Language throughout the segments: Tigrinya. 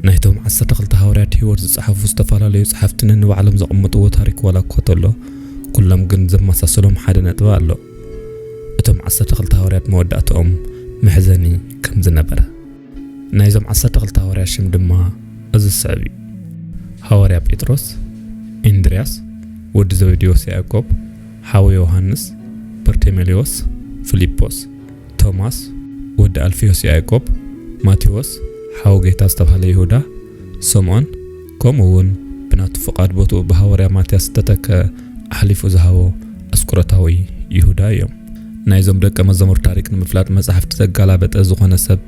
نايتهم عسرت خلت هوريات هيور زصحفوا استفالاليو صحفتن نبعلم زقمطو تاريخ ولا كوتلو كلهم جنزب مساسلهم حدا نتبع له اتهم عسرت خلت هوريات موداتهم محزني كم زنبره نايزم عسرت خلت هوريات شم دما از الصعبي هوريا بيتروس اندرياس ود زبديوس يعقوب حاوي يوحنس برتيميليوس فيليبوس توماس ود ألفيوس يعقوب ماتيوس حاو جيتا استفهال يهودا سمعون كومون بنات فقاد بوتو بهوريا ماتياس تتك أحليفو زهاو أسكرتاوي يهودا يوم نايزم دك مزمور تاريخ نمفلات مصحف تزغالا بتزخونه سب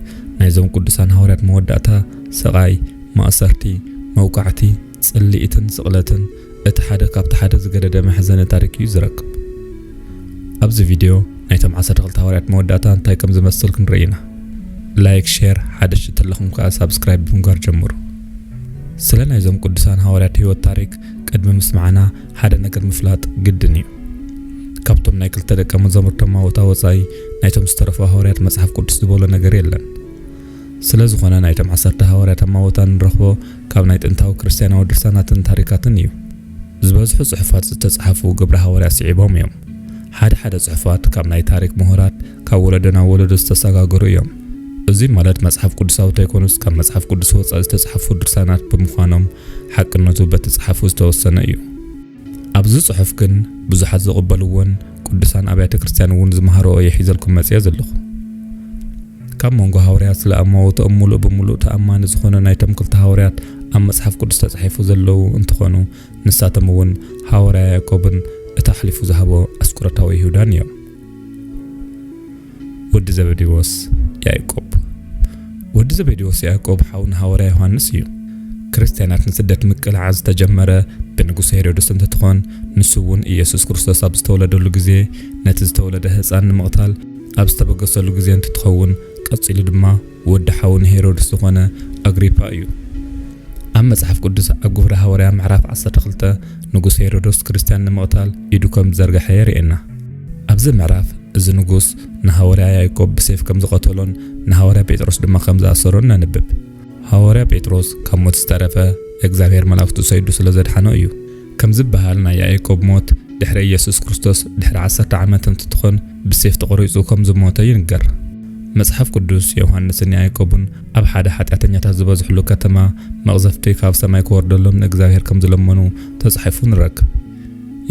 نايزم قدسان هوريات موداتا سقاي مأسرتي موقعتي صليتن سقلتن اتحاده كابت حاده زغدده محزن تاريخ يزركب ابز فيديو نايتم 10 هوريات موداتا انتاي كم زمسل كنرينا لايك شير حدش تلخم كا سبسكرايب بمغار جمرو سلنا يزم قدسان هوريات هيو تاريخ قدم مسمعنا حدا نغر مفلات قدني كابتم نايكل تدك مزمر تماوتا وصاي نايتم استرفا هوريات مصحف قدس دبولو نغر يلن سلازو خنا نايتم 10 هوريات تماوتا نرخبو كاب نايت انتاو كريستيانو ودرساناتن تاريخاتن يو زبازحو صحفات تتصحفو قبل هوريات سعيبهم يوم حدا صحفات كاب ناي تاريخ مهورات كاب ولدنا ولد استساغاغرو يوم ازي مالت مصحف قدساو تيكونس كاب مصحف قدس وصا تتصحفو درسانات بمخانم حقنتو بتصحفو استوسنا يو ابز صحف كن بزحات زقبلون قدسان ابيات كريستيان ون زمهارو يحيزلكم مسيا زلخ كاب مونغو هوريات لامو تأملو بملو تأمان زخونه نايتم كلت هوريات ام مصحف قدس تصحفو زلو انتخونو نساتمون هوريا يعقوبن اتحلفو زهبو اسكرتاو يهودانيا ود زبديوس يعقوب ود زبديوس يعقوب حاون هوريا يوحنس يو كريستيانات نسدت مقل عز تجمره بنغوس هيرودس انتتخون نسوون ኢየሱስ ክርስቶስ አብስተወለደሉ ጊዜ ነቲ ዝተወለደ ህፃን መቅታል አብስተበገሰሉ ጊዜ እንትትኸውን ቀጽሉ ድማ ወድ ሓውን ሄሮድስ ዝኾነ አግሪፓ እዩ ኣብ መጽሐፍ ቅዱስ አግብረ ሐዋርያ ምዕራፍ 12 ንጉስ ሄሮድስ ክርስቲያን መቅታል ይዱከም ዘርገሐ የሪኤና ኣብዚ ምዕራፍ እዚ ንጉስ ንሐዋርያ ያዕቆብ በሰይፍ ከም ዝቀተሎን ንሐዋርያ ጴጥሮስ ድማ ከም ዝኣሰሮን ነንብብ ሐዋርያ ጴጥሮስ ከሞት ዝተረፈ እግዚአብሔር መላእክቱ ሰይዱ ስለዘድሓኖ እዩ ከም ዝበሃል ናይ ያዕቆብ ሞት ድሕሪ ኢየሱስ ክርስቶስ ድሕሪ 10 ዓመት እንትትኾን በሰይፍ ተቆሪጹ ከም ዝሞተ ይንገር መጽሐፍ ቅዱስ ዮሐንስን ያዕቆብን ኣብ ሓደ ኃጢአተኛታት ዝበዝሕሉ ከተማ መቕዘፍቲ ካብ ሰማይ ክወርደሎም ንእግዚአብሔር ከም ዝለመኑ ተጻሒፉ ንረክብ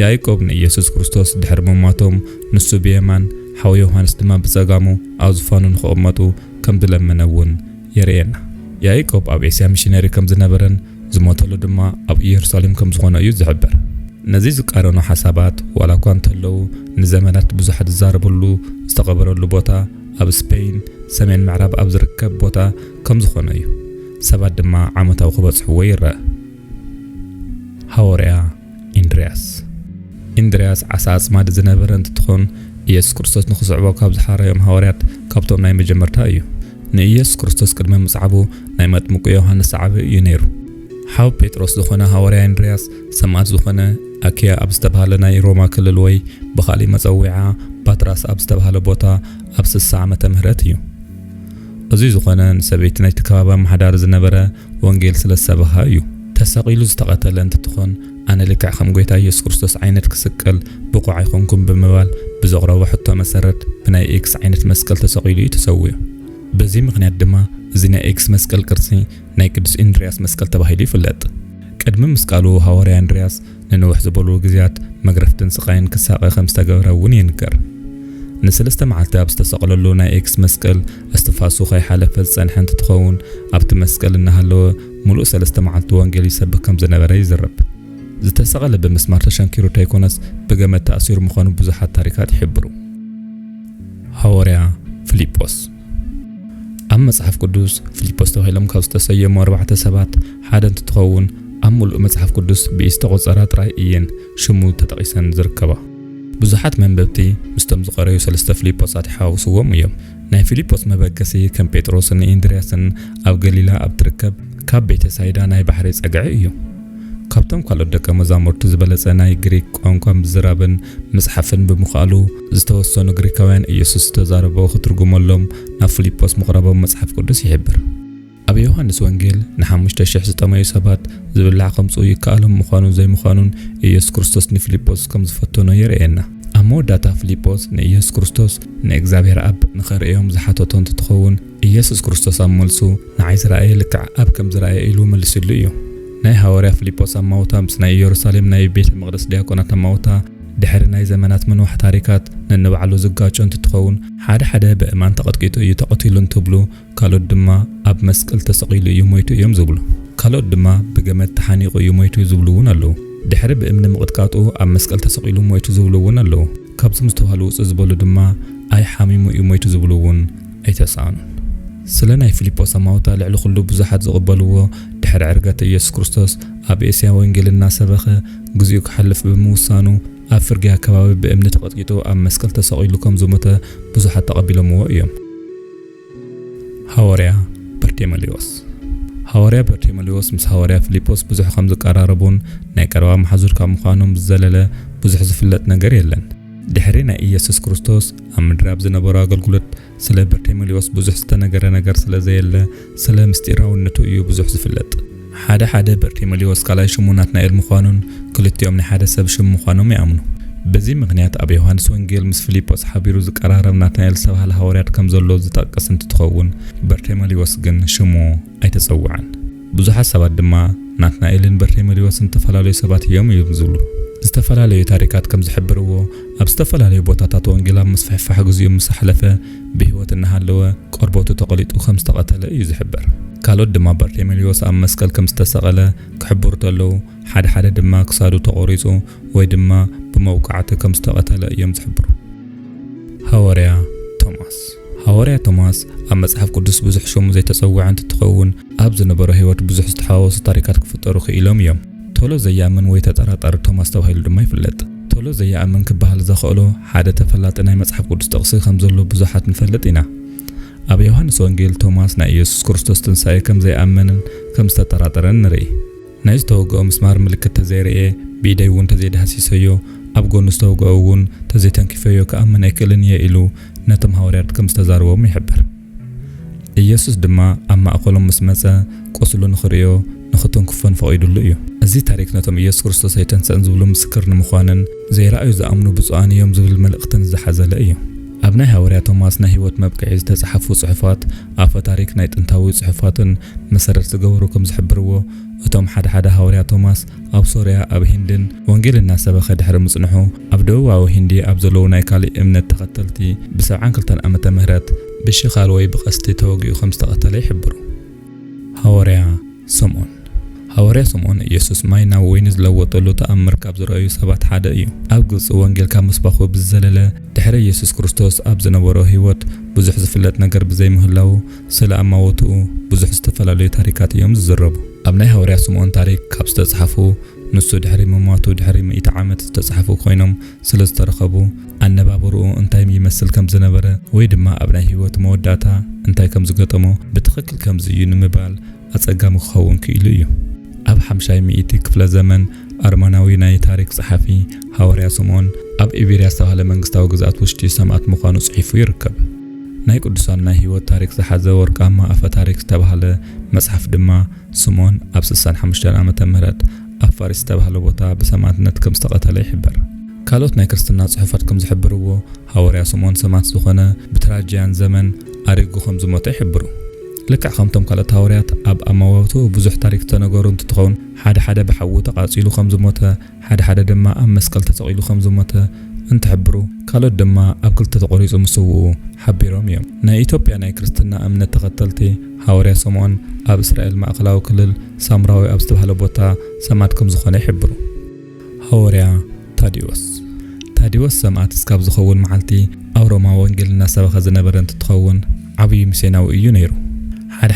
ያዕቆብ ንኢየሱስ ክርስቶስ ድሕሪ መሞቶም ንሱ ብየማን ሓው ዮሐንስ ድማ ብጸጋሙ ኣብ ዝፋኑ ንኽቕመጡ ከም ዝለመነውን የሪኤና ያዕቆብ ኣብ ኤስያ ሚሽነሪ ከም ዝነበረን ዝሞተሉ ድማ ኣብ ኢየሩሳሌም ከም ዝኾነ እዩ ዝሕበር ነዚ ዝቃረኑ ሓሳባት ዋላ እኳ እንተለዉ ንዘመናት ብዙሓት ዝዛረበሉ ዝተቐበረሉ ቦታ ኣብ ስፔን ሰሜን ምዕራብ ኣብ ዝርከብ ቦታ ከም ዝኾነ እዩ ሰባት ድማ ዓመታዊ ክበጽሕዎ ይረአ ሐዋርያ ኢንድሪያስ ዓሳ ኣጽማድ ዝነበረ እንትትኾን ኢየሱስ ክርስቶስ ንኽስዕቦ ካብ ዝሓረዮም ሐዋርያት ካብቶም ናይ መጀመርታ እዩ ንኢየሱስ ክርስቶስ ቅድመ ምጽዓቡ ናይ መጥምቁ ዮሐንስ ዓቢ እዩ ነይሩ ሓው ጴጥሮስ ዝኾነ ሐዋርያ ኢንድሪያስ ሰማዕት ዝኾነ ኣኪያ ኣብ ዝተባሃለ ናይ ሮማ ክልል ወይ ብኻልእ መጸዊዓ ፓትራስ ኣብ ዝተባሃለ ቦታ ኣብ 60 ዓመተ ምህረት እዩ እዚ ዝኾነ ንሰበይቲ ናይቲ ከባቢ ማሕዳር ዝነበረ ወንጌል ስለሰበኻ እዩ ተሰቂሉ ዝተቐተለ እንትትኾን ኣነ ልክዕ ከም ጌታ ኢየሱስ ክርስቶስ ዓይነት ክስቀል ብቑዕ ኣይኮንኩም ብምባል ብዘቕረቦ ሕቶ መሰረት ብናይ ኤክስ ዓይነት መስቀል ተሰቂሉ እዩ ተሰዊዩ በዚ ምክንያት ድማ እዚ ናይ ኤክስ መስቀል ቅርጺ ናይ ቅዱስ ኢንድሪያስ መስቀል ተባሂሉ ይፍለጥ ቅድሚ ምስቃሉ ሐዋርያ ኢንድሪያስ ንንውሕ ዝበሉ ግዚያት መግረፍትን ስቃይን ክሳቀ ከም ዝተገበረውን ይንገር ንሰለስተ መዓልቲ ኣብ ዝተሰቀለሉ ናይ ኤክስ መስቀል እስትፋሱ ከይሓለፈ ዝጸንሐ እንትትኸውን ኣብቲ መስቀል እናሃለወ ሙሉእ ሰለስተ መዓልቲ ወንጌል ይሰብክ ከም ዝነበረ ይዝረብ ዝተሰቀለ ብምስማር ተሸንኪሩ ታይኮነስ ብገመድ ተኣሲሩ ምዃኑ ብዙሓት ታሪካት ይሕብሩ ሐዋርያ ፊልጶስ ኣብ መጽሐፍ ቅዱስ ፊልጶስ ተባሂሎም ካብ ዝተሰየሙ 4 ሰባት ሓደ እንትትኸውን ኣብ ሙሉእ መጽሐፍ ቅዱስ ብኢስተቆጸራ ጥራይ እየን ሽሙ ተጠቂሰን ዝርከባ ብዙሓት መንበብቲ ምስቶም ዝቐረዩ ሰለስተ ፊልጶሳት ይሓውስዎም እዮም ናይ ፊልጶስ መበገሲ ከም ጴጥሮስን ኢንድሪያስን ኣብ ገሊላ ኣብ ትርከብ ካብ ቤተ ሳይዳ ናይ ባሕሪ ጸግዒ እዩ ካብቶም ካልኦት ደቀ መዛሙርቱ ዝበለጸ ናይ ግሪክ ቋንቋ ምዝራብን መጽሓፍን ብምኽኣሉ ዝተወሰኑ ግሪካውያን ኢየሱስ ተዛረበው ክትርጉመሎም ናብ ፊልጶስ ምቕራቦም መጽሐፍ ቅዱስ ይሕብር ኣብ ዮሐንስ ወንጌል ን5000 ዝጠመዩ ሰባት ዝብላዕ ከምጽኡ ይከኣሎም ምዃኑን ዘይምዃኑን ኢየሱስ ክርስቶስ ንፊልጶስ ከም ዝፈተኖ የርእየና። ኣብ መወዳእታ ፊልጶስ ንኢየሱስ ክርስቶስ ንእግዚአብሔር አብ ንኸርእዮም ዝሓተቶ እንትትኸውን ኢየሱስ ክርስቶስ ኣብ መልሱ ንዓይ ዝረኣየ ልክዕ ኣብ ከም ዝረኣየ ኢሉ መልሱሉ እዩ። ናይ ሃዋርያ ፊልጶስ ኣማውታ ምስ ናይ ኢየሩሳሌም ናይ ቤተ መቕደስ ዲያቆናት ኣማውታ ድሕሪ ናይ ዘመናት ምንዋሕ ታሪካት ነንባዕሉ ዝጋጮ እንትትኸውን ሓደ ብእማን ተቐጥቂጡ እዩ ተቐቲሉ እንትብሉ ካልኦት ድማ ኣብ መስቀል ተሰቒሉ እዩ ሞይቱ እዮም ዝብሉ። ካልኦት ድማ ብገመድ ተሓኒቑ እዩ ሞይቱ ዝብሉ እውን ኣለዉ። ድሕሪ ብእምኒ ምቕጥቃጡ ኣብ መስቀል ተሰቒሉ ሞይቱ ዝብሉ እውን ኣለዉ። ካብዞም ዝተባሃሉ ውፅእ ዝበሉ ድማ ኣይ ሓሚሙ እዩ ሞይቱ ዝብሉ እውን ኣይተሰኣኑን። ስለ ናይ ፊልጶስ ኣማውታ ልዕሊ ኩሉ ብዙሓት ዝቕበልዎ ድሕሪ ዕርገት ኢየሱስ ክርስቶስ ኣብ እስያ ወንጌል እናሰበኸ ግዚኡ ክሓልፍ ብምውሳኑ ኣብ ፍርግያ ከባቢ ብእምኒ ተቐጥቂጡ ኣብ መስቀል ተሰቒሉ ከም ዝሞተ ብዙሓት ተቐቢሎምዎ እዮም። ሃዋርያ በርቴሜሌዎስ ሃዋርያ በርቴሜሌዎስ ምስ ሃዋርያ ፊልጶስ ብዙሕ ከም ዝቀራረቡን ናይ ቀረባ ማሕዙር ካብ ምዃኖም ዝዘለለ ብዙሕ ዝፍለጥ ነገር የለን። ድሕሪ ናይ ኢየሱስ ክርስቶስ ኣብ ምድሪ ኣብ ዝነበሩ ኣገልግሎት ስለ በርቴሜሌዎስ ብዙሕ ዝተነገረ ነገር ስለ ዘየለ ስለ ምስጢራውነቱ እዩ ብዙሕ ዝፍለጥ። ሓደ በርቴሜሌዎስ ካልኣይ ሽሙ ናትናኤል ምዃኑን ክልቲኦም ናይ ሓደ ሰብ ሽም ምዃኖም ይኣምኑ። በዚ ምክንያት ኣብ ዮሐንስ ወንጌል ምስ ፊልጶስ ሓቢሩ ዝቀራረብ ናትናኤል ዝተባህለ ሃዋርያት ከም ዘሎ ዝጠቅስ እንትትኸውን በርቴሜሌዎስ ግን ሽሙ ኣይተጸውዐን። ብዙሓት ሰባት ድማ ናትናኤልን በርቴሜሌዎስን ተፈላለዩ ሰባት እዮም ዝብሉ። ዝተፈላለዩ ታሪካት ከም ዝሕብርዎ ኣብ ዝተፈላለዩ ቦታታት ወንጌል ኣብ ምስፍሕፋሕ ግዚኡ ምስ ሓለፈ ብህይወት እናሃለወ ቆርቦቱ ተቐሊጡ ከም ዝተቐተለ እዩ ዝሕበር። ካልኦት ድማ በርቴሜሌዎስ ኣብ መስቀል ከም ዝተሰቐለ ክሕብሩ ተለዉ፣ ሓደ ድማ ክሳዱ ተቆሪጹ ወይ ድማ ብመውቃዕቲ ከም ዝተቐተለ እዮም ዝሕብሩ። ሃዋርያ ቶማስ ኣብ መጽሓፍ ቅዱስ ብዙሕ ሽሙ ዘይተጸውዐ እንትትኸውን ኣብ ዝነበረ ህይወት ብዙሕ ዝተሓዋወሱ ታሪካት ክፍጠሩ ክኢሎም እዮም። ቶሎ ዘያምን ወይ ተጠራጣሪ ቶማስ ተባሂሉ ድማ ይፍለጥ። ቶሎ ዘያምን ክበሃል ዘኽእሎ ሓደ ተፈላጢ ናይ መጽሓፍ ቅዱስ ጥቕሲ ከም ዘሎ ብዙሓት ንፈልጥ ኢና። ኣብ ዮሐንስ ወንጌል ቶማስ ናይ ኢየሱስ ክርስቶስ ትንሣኤ ከም ዘይኣመንን ከም ዝተጠራጠረን ንርኢ። ናይ ዝተወግኦ ምስማር ምልክት ተዘይርኤ ብኢደይ እውን ተዘይዳሃሲሰዮ ኣብ ጎኑ ዝተወግኦ እውን ተዘይተንኪፈዮ ክኣምን ኣይክእልን እየ ኢሉ ነቶም ሃዋርያት ከም ዝተዛረቦም ይሕብር። ኢየሱስ ድማ ኣብ ማእኸሎም ምስ መጸ ቆስሉ ንኽርእዮ ንኽተንክፎን ፈቒዱሉ እዩ። እዚ ታሪክ ነቶም ኢየሱስ ክርስቶስ ኣይተንስአን ዝብሉ ምስክር ንምዃንን ዘይረኣዩ ዝኣምኑ ብፁዓን እዮም ዝብል መልእኽትን ዝሓዘለ እዩ። ኣብ ናይ ሃዋርያ ቶማስ ናይ ህይወት መብቅዒ ዝተጻሕፉ ጽሑፋት ኣፈ ታሪክ ናይ ጥንታዊ ጽሑፋትን መሰረት ዝገበሩ ከም ዝሕብርዎ እቶም ሓደ ሃዋርያ ቶማስ ኣብ ሶርያ ኣብ ሂንድን ወንጌል እናሰበኸ ድሕሪ ምጽንሑ ኣብ ደቡባዊ ሂንዲ ኣብ ዘለዉ ናይ ካልእ እምነት ተኸተልቲ ብ72 ዓመተ ምህረት ብሽኻል ወይ ብቐስቲ ተወጊኡ ከም ዝተቐተለ ይሕብሩ። ሃዋርያ ስምዖን ኢየሱስ ማይ ናብ ወይኒ ዝለወጠሉ ተኣምር ካብ ዝረኣዩ ሰባት ሓደ እዩ። ኣብ ግብፂ ወንጌል ካብ ምስባኹ ብዝዘለለ ድሕሪ ኢየሱስ ክርስቶስ ኣብ ዝነበሮ ህይወት ብዙሕ ዝፍለጥ ነገር ብዘይምህላው ስለ ኣማወትኡ ብዙሕ ዝተፈላለዩ ታሪካት እዮም ዝዝረቡ። ኣብ ናይ ሃዋርያ ስምዖን ታሪክ ካብ ዝተጻሕፉ ንሱ ድሕሪ ምሟቱ ድሕሪ 100 ዓመት ዝተጻሕፉ ኮይኖም ስለ ዝተረኸቡ ኣነባብርኡ እንታይ ይመስል ከም ዝነበረ ወይ ድማ ኣብ ናይ ህይወት መወዳእታ እንታይ ከም ዝገጠሞ ብትኽክል ከምዚ እዩ ንምባል ኣጸጋሚ ክኸውን ክኢሉ እዩ። ኣብ 50 ክፍለ ዘመን ኣርመናዊ ናይ ታሪክ ጸሓፊ ሃዋርያ ስምዖን ኣብ ኢቤርያ ዝተባህለ መንግስታዊ ግዛት ውሽጢ ሰማዕት ምዃኑ ጽሒፉ ይርከብ። ናይ ቅዱሳን ናይ ህይወት ታሪክ ዝሓዘ ወርቃማ ኣፈ ታሪክ ዝተባህለ መጽሓፍ ድማ ስምዖን ኣብ 65 ዓመተ ምህረት ኣብ ፋሪስ ዝተባህለ ቦታ ብሰማዕትነት ከም ዝተቐተለ ይሕበር። ካልኦት ናይ ክርስትና ጽሑፋት ከም ዝሕብርዎ ሃዋርያ ስምዖን ሰማዕት ዝኾነ ብትራጅያን ዘመን ኣሪጉ ከም ዝሞተ ይሕብሩ። ልክዕ ከምቶም ካልኦት ሃዋርያት ኣብ ኣማዋቱ ብዙሕ ታሪክ ተነገሩ እንትትኸውን ሓደ ብሓዊ ተቃጺሉ ከም ዝሞተ ሓደ ድማ ኣብ መስቀል ተሰቒሉ ከም ዝሞተ እንትሕብሩ ካልኦት ድማ ኣብ ክልተ ተቆሪጹ ምስውኡ ሓቢሮም እዮም። ናይ ኢትዮጵያ ናይ ክርስትና እምነት ተኸተልቲ ሃዋርያ ስምዖን ኣብ እስራኤል ማእከላዊ ክልል ሳምራዊ ኣብ ዝተባህለ ቦታ ሰማዕት ከም ዝኾነ ይሕብሩ። ሃዋርያ ታዲዎስ ሰማዕት እስካብ ዝኸውን መዓልቲ ኣብ ሮማ ወንጌል እናሰበኸ ዝነበረ እንትትኸውን ዓብዪ ሚስዮናዊ እዩ ነይሩ።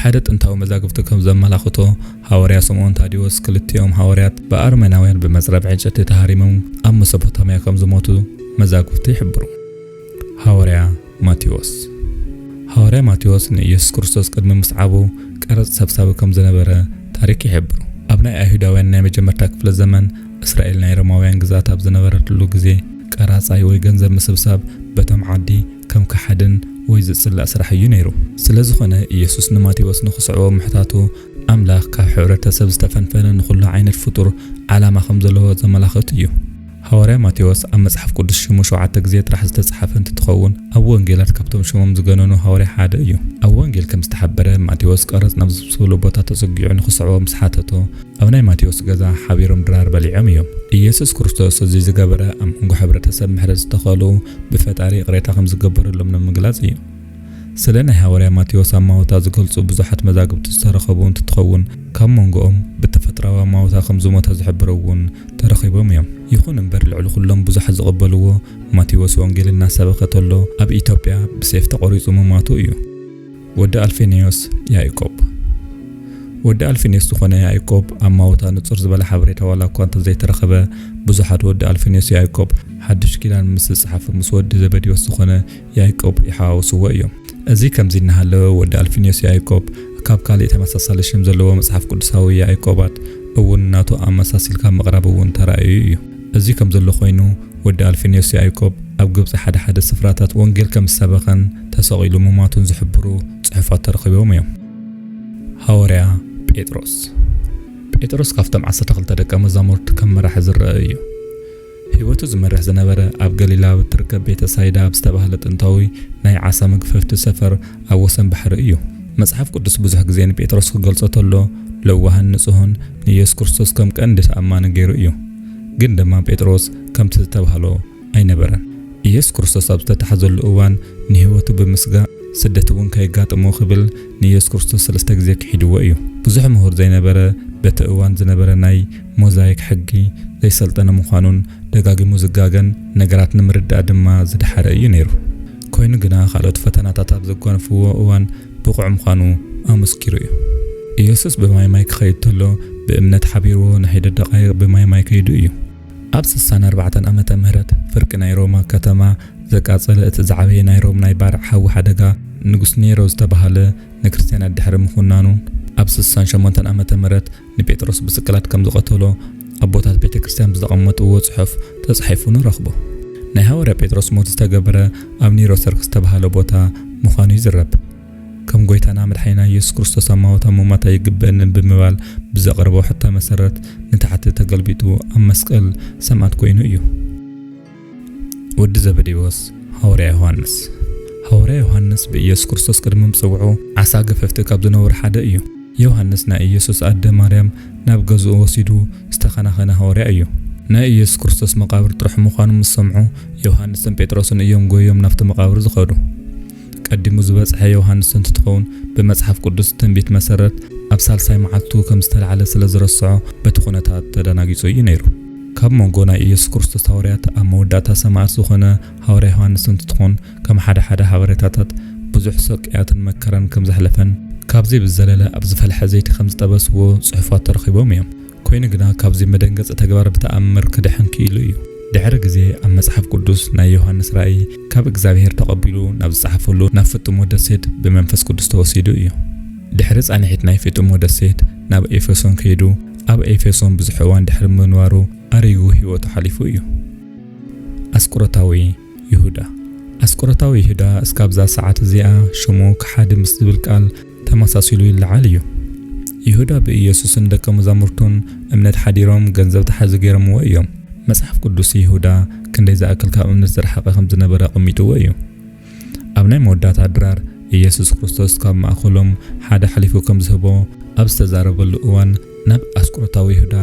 ሓደ ጥንታዊ መዛግብቲ ከም ዘመላኽቶ ሃዋርያ ስምዖን ታዲዎስ ክልቲኦም ሃዋርያት ብኣርመናውያን ብመጽረብ ዕንጨይቲ ተሃሪሞም ኣብ መሶፖታምያ ከም ዝሞቱ መዛግብቲ ይሕብሩ። ሃዋርያ ማቴዎስ ንኢየሱስ ክርስቶስ ቅድሚ ምስዓቡ ቀረጽ ሰብሳቢ ከም ዝነበረ ታሪክ ይሕብሩ። ኣብ ናይ ኣይሁዳውያን ናይ መጀመርታ ክፍለ ዘመን እስራኤል ናይ ሮማውያን ግዛት ኣብ ዝነበረትሉ ግዜ ቀራጻይ ወይ ገንዘብ ምስብሳብ በቶም ዓዲ ከም ካሓድን ወይ ዝጽላእ ስራሕ እዩ ነይሩ ስለዝኾነ ኢየሱስ ንማቴዎስ ንኽስዕቦ ምሕታቱ ኣምላኽ ካብ ሕብረተሰብ ዝተፈንፈነ ንኹሉ ዓይነት ፍጡር ዓላማ ከም ዘለዎ ዘመላኽት እዩ ሐዋርያ ማቴዎስ ኣብ መጽሓፍ ቅዱስ ሽሙ 7 ግዜ ጥራሕ ዝተጻሕፈ እንትኸውን ኣብ ወንጌላት ካብቶም ሽሞም ዝገነኑ ሐዋርያ ሓደ እዩ ኣብ ወንጌል ከም ዝተሓበረ ማቴዎስ ቀረጽ ናብ ዝብሉ ቦታ ተጸጊዑ ንኽስዕቦ ምስ ሓተቶ ኣብ ናይ ማቴዎስ ገዛ ሓቢሮም ድራር በሊዖም እዮም ኢየሱስ ክርስቶስ እዚ ዝገበረ ኣብ መንጎ ሕብረተሰብ ምሕረት ዝተኸሉ ብፈጣሪ ቅሬታ ከም ዝገበረሎም ንምግላጽ እዩ ስለ ናይ ሐዋርያ ማቴዎስ ኣማውታ ዝገልጹ ብዙሓት መዛግብቲ ዝተረኸቡ እንትትኸውን ካብ መንጎኦም ብተፈጥራዊ ኣማውታ ከም ዝሞተ ዝሕብሩ እውን ተረኺቦም እዮም ይኹን እምበር ልዕሊ ኩሎም ብዙሓት ዝቕበልዎ ማቴዎስ ወንጌል እናሰበከተሎ ኣብ ኢትዮጵያ ብሰይፍ ተቆሪጹ ምማቱ እዩ ወዲ ኣልፌኔዎስ ያዕቆብ ወዲ ኣልፌኔዎስ ዝኾነ ያዕቆብ ኣማውታ ንጹር ዝበለ ሓበሬታ ዋላ እኳ እንተዘይተረኸበ ብዙሓት ወዲ ኣልፌኔዎስ ያዕቆብ ሓድሽ ኪዳን ምስ ዝጸሓፈ ምስ ወዲ ዘበዴዎስ ዝኾነ ያዕቆብ ይሓዋወስዎ እዮም እዚ ከምዚ እናሃለወ ወዲ ኣልፌኔዎስ ያዕቆብ ካብ ካልእ ተመሳሳሊ ሽም ዘለዎ መጽሓፍ ቅዱሳዊ ያዕቆባት እውን ናቱ ኣመሳሲልካ ምቕራብ እውን ተራእዩ እዩ እዚ ከም ዘሎ ኮይኑ ወዲ ኣልፌኔዎስ ያዕቆብ ኣብ ግብጽ ሓደ ስፍራታት ወንጌል ከም ሰበኸን ተሰቒሉ ምማቱን ዝሕብሩ ጽሑፋት ተረኺቦም እዮም ሐዋርያ ጴጥሮስ ካብቶም 12 ደቀ መዛሙርት ከም መራሒ ዝረአ እዩ ህይወቱ ዝመርሕ ዝነበረ ኣብ ገሊላ ብትርከብ ቤተ ሳይዳ ብዝተባህለ ጥንታዊ ናይ ዓሳ መግፈፍቲ ሰፈር ኣብ ወሰን ባሕሪ እዩ መጽሓፍ ቅዱስ ብዙሕ ግዜ ንጴጥሮስ ክገልጾ ተሎ ለዋህን ንጹህን ንኢየሱስ ክርስቶስ ከም ቀንዲ ተኣማኒ ገይሩ እዩ ግን ድማ ጴጥሮስ ከምቲ ዝተባህሎ ኣይነበረን ኢየሱስ ክርስቶስ ኣብ ዝተታሕዘሉ እዋን ንህይወቱ ብምስጋእ ስደት እውን ከይጋጥሞ ክብል ንኢየሱስ ክርስቶስ 3 ግዜ ክሒድዎ እዩ ብዙሕ ምሁር ዘይነበረ በቲ እዋን ዝነበረ ናይ ሞዛይክ ሕጊ ዘይሰልጠነ ምዃኑን ደጋጊሙ ዝጋገን ነገራት ንምርዳእ ድማ ዝድሓረ እዩ ነይሩ ኮይኑ ግና ካልኦት ፈተናታት ኣብ ዘጓንፍዎ እዋን ብቑዕ ምዃኑ ኣመስኪሩ እዩ ኢየሱስ ብማይ ክኸይድ ተሎ ብእምነት ሓቢርዎ ንሓደ ደቓይቕ ብማይ ከይዱ እዩ ኣብ 64 ዓመተ ምህረት ፍርቂ ናይ ሮማ ከተማ ዘቃጸለ እቲ ዝዓበየ ናይ ሮም ናይ ባርዕ ሓዊ ሓደጋ ንጉስ ኔሮ ዝተባህለ ንክርስቲያናት ድሕሪ ምኹናኑ ኣብ 68 ዓመተ ምህረት ንጴጥሮስ ብስቅላት ከም ዝቐተሎ ኣቦታት ቤተ ክርስቲያን ብዝቐመጥዎ ጽሑፍ ተጻሒፉ ንረኽቦ ናይ ሐዋርያ ጴጥሮስ ሞት ዝተገበረ ኣብ ኔሮ ሰርክ ዝተባህለ ቦታ ምዃኑ ይዝረብ ከም ጎይታና መድሓኒና ኢየሱስ ክርስቶስ ኣማውታ ምማታ ይግበአን ብምባል ብዘቕርቦ ሕቶ መሰረት ንታሕቲ ተገልቢጡ ኣብ መስቀል ሰማዕት ኮይኑ እዩ ወዲ ዘበዴዎስ ሐዋርያ ዮሐንስ ብኢየሱስ ክርስቶስ ቅድሚ ምጽውዑ ዓሳ ገፈፍቲ ካብ ዝነበሩ ሓደ እዩ ዮሐንስ ናይ ኢየሱስ ኣደ ማርያም ናብ ገዝኡ ወሲዱ ዝተኸናኸነ ሐዋርያ እዩ ናይ ኢየሱስ ክርስቶስ መቃብር ጥራሕ ምዃኑ ምስ ሰምዑ ዮሐንስን ጴጥሮስን እዮም ጎዮም ናብቲ መቃብር ዝኸዱ ቀዲሙ ዝበጽሐ ዮሐንስ እንትትኸውን ብመጽሓፍ ቅዱስ ትንቢት መሰረት ኣብ ሳልሳይ መዓልቱ ከም ዝተለዓለ ስለ ዝረስዖ በቲ ኩነታት ተደናጊጹ እዩ ነይሩ ካብ መንጎ ናይ ኢየሱስ ክርስቶስ ሐዋርያት ኣብ መወዳእታ ሰማዕት ዝኾነ ሐዋርያ ዮሐንስ እንትትኾን ከም ሓደ ሓበሬታታት ብዙሕ ሰቅያትን መከራን ከም ዘሕለፈን ካብዚ ብዘለለ ኣብ ዝፈልሐ ዘይቲ ከም ዝጠበስዎ ጽሑፋት ተረኺቦም እዮም ኮይኑ ግና ካብዚ መደንገጽ ተግባር ብተኣምር ክድሕን ክኢሉ እዩ ድሕሪ ግዜ ኣብ መጽሓፍ ቅዱስ ናይ ዮሐንስ ራእይ ካብ እግዚአብሔር ተቐቢሉ ናብ ዝጻሕፈሉ ናብ ፍጡም ደሴት ብመንፈስ ቅዱስ ተወሲዱ እዩ ድሕሪ ጻንሒት ናይ ፍጡም ደሴት ናብ ኤፌሶን ከይዱ ኣብ ኤፌሶን ብዙሕ እዋን ድሕሪ ምንባሩ ኣሪጉ ህይወቱ ሓሊፉ እዩ ኣስቆሮታዊ ይሁዳ እስካብዛ ሰዓት እዚኣ ሽሙ ክሓዲ ምስ ዝብል ቃል ተመሳሲሉ ይለዓል እዩ ይሁዳ ብኢየሱስን ደቀ መዛሙርቱን እምነት ሓዲሮም ገንዘብ ተሓዚ ገይሮምዎ እዮም መጽሓፍ ቅዱስ ይሁዳ ክንደይ ዝኣክል ካብ እምነት ዝረሓቐ ከም ዝነበረ ቀሚጥዎ እዩ ኣብ ናይ መወዳእታ ድራር ኢየሱስ ክርስቶስ ካብ ማእኸሎም ሓደ ሓሊፉ ከም ዝህቦ ኣብ ዝተዛረበሉ እዋን ናብ ኣስቆሮታዊ ይሁዳ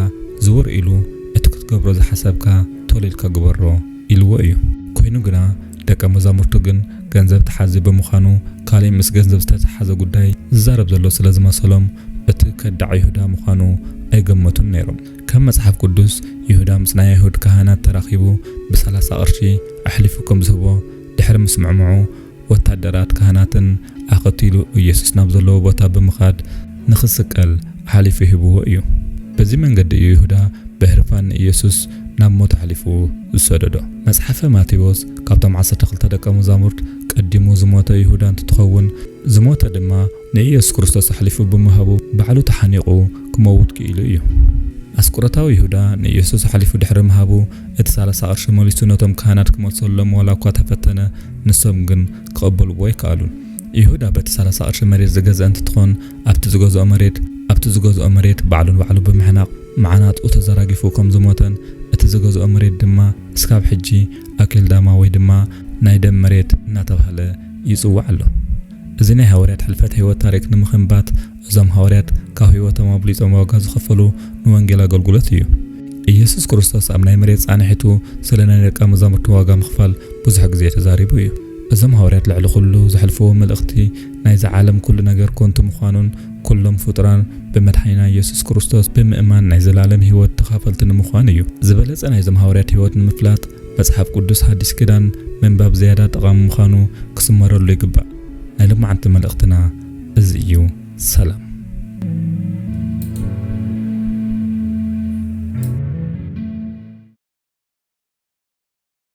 ዝውር ኢሉ እቲ ክትገብሮ ዝሓሰብካ ቶሎ ኢልካ ግበሮ ኢልዎ እዩ ኮይኑ ግና ደቀ መዛሙርቱ ግን ገንዘብ ተሓዚ ብምዃኑ ካልእ ምስ ገንዘብ ዝተተሓዘ ጉዳይ ዝዛረብ ዘሎ ስለ ዝመሰሎም እቲ ከዳዕ ይሁዳ ምዃኑ ኣይገመቱን ነይሮም ከም መጽሓፍ ቅዱስ ይሁዳ ምስ ናይ አይሁድ ካህናት ተራኺቡ ብ30 ቅርሺ ኣሕሊፉ ከም ዝህቦ ድሕሪ ምስምዕምዑ ወታደራት ካህናትን ኣኸቲሉ ኢየሱስ ናብ ዘለዎ ቦታ ብምኻድ ንኽስቀል ሓሊፉ ይህብዎ እዩ በዚ መንገዲ እዩ ይሁዳ ብህርፋን ኢየሱስ ናብ ሞት ሓሊፉ ዝሰደዶ መጽሓፈ ማቴዎስ ካብቶም 12 ደቀ መዛሙርት ቀዲሙ ዝሞተ ይሁዳ እንትትኸውን ዝሞተ ድማ ንኢየሱስ ክርስቶስ ሓሊፉ ብምሃቡ ባዕሉ ተሓኒቑ ክመውት ክኢሉ እዩ ኣስቆሮታዊ ይሁዳ ንኢየሱስ ሓሊፉ ድሕሪ ምሃቡ እቲ 30 ቅርሺ መሊሱ ነቶም ካህናት ክመልሰሎም ዋላ እኳ ተፈተነ ንሶም ግን ክቕበልዎ ኣይከኣሉን። ይሁዳ በቲ 30 ቅርሺ መሬት ዝገዝአ እንትኾን ኣብቲ ዝገዝኦ መሬት ባዕሉን ባዕሉ ብምሕናቕ መዓናጥኡ ተዘራጊፉ ከም ዝሞተን እቲ ዝገዝኦ መሬት ድማ እስካብ ሕጂ ኣኬልዳማ ወይ ድማ ናይ ደም መሬት እናተባህለ ይጽዋዕ ኣሎ። እዚ ናይ ሃዋርያት ሕልፈት ህይወት ታሪክ ንምኽንባት እዞም ሃዋርያት ካብ ህይወቶም ኣብሊጾም ዋጋ ዝኸፈሉ ንወንጌል ኣገልግሎት እዩ። ኢየሱስ ክርስቶስ ኣብ ናይ መሬት ጻንሒቱ ስለ ናይ ደቀ መዛሙርቱ ዋጋ ምኽፋል ብዙሕ ግዜ ተዛሪቡ እዩ። እዞም ሃዋርያት ልዕሊ ኩሉ ዘሕልፍዎ መልእኽቲ ናይዚ ዓለም ኩሉ ነገር ኮንቱ ምዃኑን ኩሎም ፍጡራን ብመድሓኒና ኢየሱስ ክርስቶስ ብምእማን ናይ ዘላለም ህይወት ተኻፈልቲ ንምዃን እዩ። ዝበለጸ ናይዞም ሃዋርያት ህይወት ንምፍላጥ መጽሓፍ ቅዱስ ሓዲስ ኪዳን ምንባብ ዝያዳ ጠቓሚ ምዃኑ ክስመረሉ ይግባእ። ናይ ሎማዓንቲ መልእኽትና እዚ እዩ። ሰላም።